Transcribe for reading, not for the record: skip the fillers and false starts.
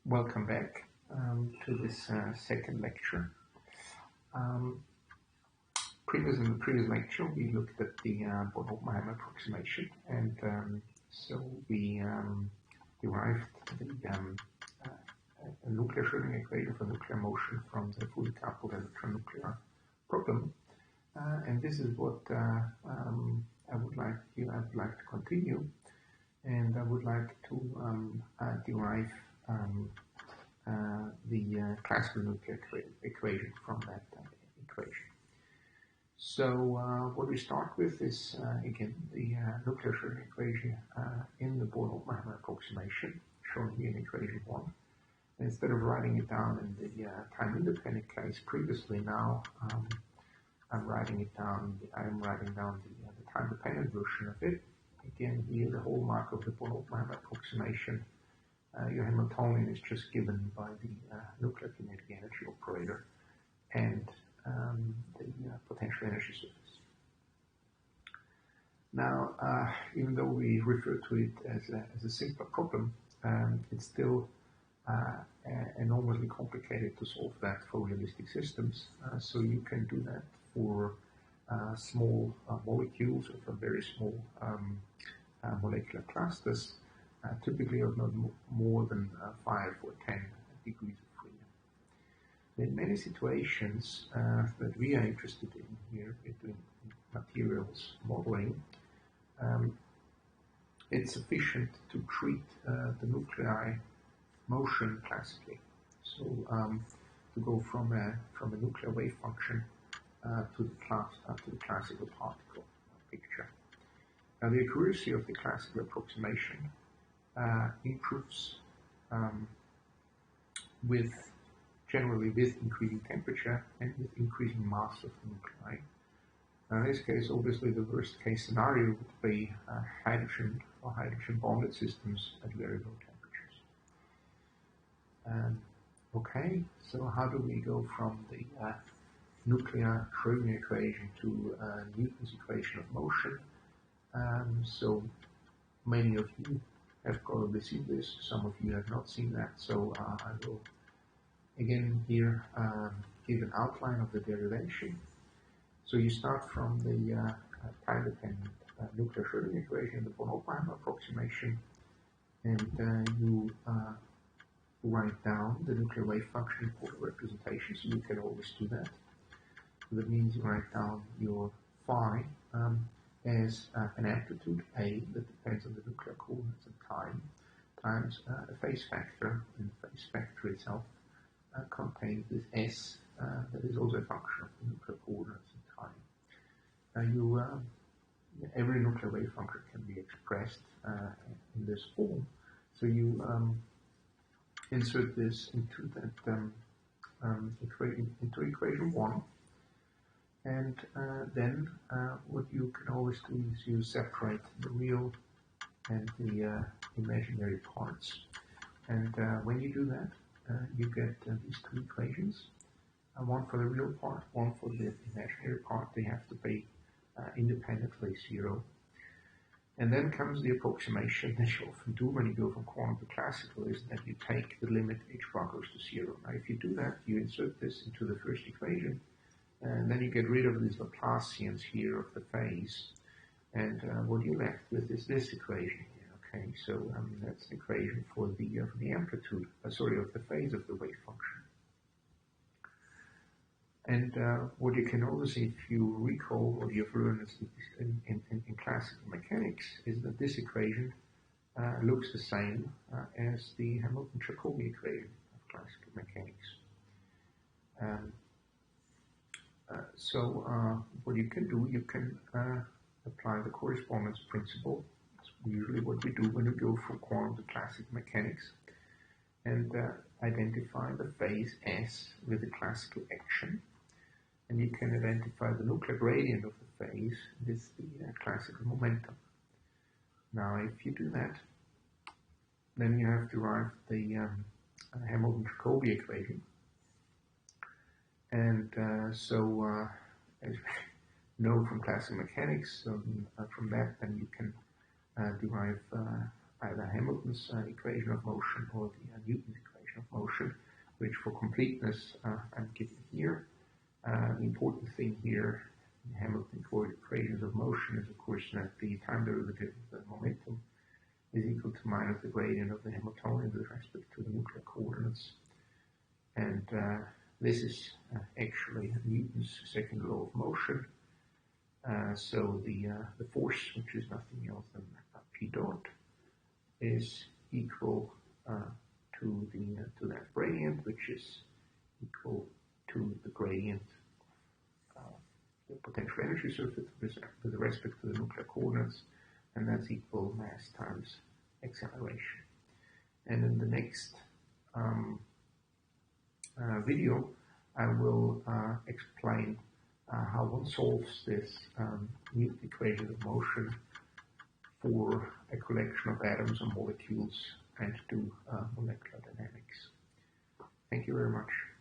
Welcome back to this second lecture. Um, in the previous lecture, we looked at the Born-Oppenheimer approximation, and so we derived a nuclear Schrödinger equation for nuclear motion from the fully coupled electronuclear problem. And this is what I would like to continue, and I would like to derive the classical nuclear equation from that equation. So what we start with is again the nuclear Schrödinger equation in the Born-Oppenheimer approximation, shown here in equation 1. And instead of writing it down in the time-independent case previously, now I'm writing down the time-dependent version of it. Again, here the hallmark of the Born-Oppenheimer approximation. Your Hamiltonian is just given by the nuclear kinetic energy operator and the potential energy surface. Now, even though we refer to it as a simpler problem, it's still enormously complicated to solve that for realistic systems. So you can do that for small molecules or for very small molecular clusters. Typically of not more than 5 or 10 degrees of freedom. In many situations that we are interested in here, in materials modeling, it's sufficient to treat the nuclei motion classically. So to go from a nuclear wave function to the classical particle picture. Now the accuracy of the classical approximation improves generally with increasing temperature and with increasing mass of the nuclei. Now in this case, obviously the worst case scenario would be hydrogen or hydrogen bonded systems at very low temperatures. Okay, so how do we go from the nuclear Schrödinger equation to Newton's equation of motion? So many of you have probably seen this, some of you have not seen that, so I will again here give an outline of the derivation. So you start from the time-dependent nuclear Schrödinger equation, the Born-Oppenheimer approximation, and you write down the nuclear wave function for the representation, so you can always do that. So that means you write down your phi as an amplitude A that depends on the nuclear coordinates and time, times a phase factor, and the phase factor itself contains this S that is also a function of the nuclear coordinates and time. Every nuclear wave function can be expressed in this form, so you insert this into that equation 1. And then what you can always do is you separate the real and the imaginary parts. And when you do that, you get these two equations, one for the real part, one for the imaginary part. They have to be independently 0. And then comes the approximation that you often do when you go from quantum to classical, is that you take the limit h bar goes to 0. Now if you do that, you insert this into the first equation, and then you get rid of these Laplacians here of the phase, and what you're left with is this equation here. Okay, so that's the equation for the amplitude, of the phase of the wave function. And what you can also see, if you recall what you've learned in classical mechanics, is that this equation looks the same as the Hamilton-Jacobi equation of classical mechanics. So what you can do, you can apply the correspondence principle. It's usually what we do when we go from quantum to classical mechanics, and identify the phase S with the classical action. And you can identify the nuclear gradient of the phase with the classical momentum. Now if you do that, then you have derived the Hamilton-Jacobi equation. And as you know from classical mechanics, from that then you can derive either Hamilton's equation of motion or the Newton's equation of completeness, I'm given here. The important thing here in Hamilton equations of motion is, of course, that the time derivative of the momentum is equal to minus the gradient of the Hamiltonian with respect to the nuclear coordinates. And this is actually Newton's second law of motion. So the force, which is nothing else than P dot, is equal to that gradient, which is equal to the gradient of the potential energy surface with respect to the nuclear coordinates, and that's equal mass times acceleration. And in the next video, I will explain how one solves this Newton equation of motion for a collection of atoms and molecules and do molecular dynamics. Thank you very much.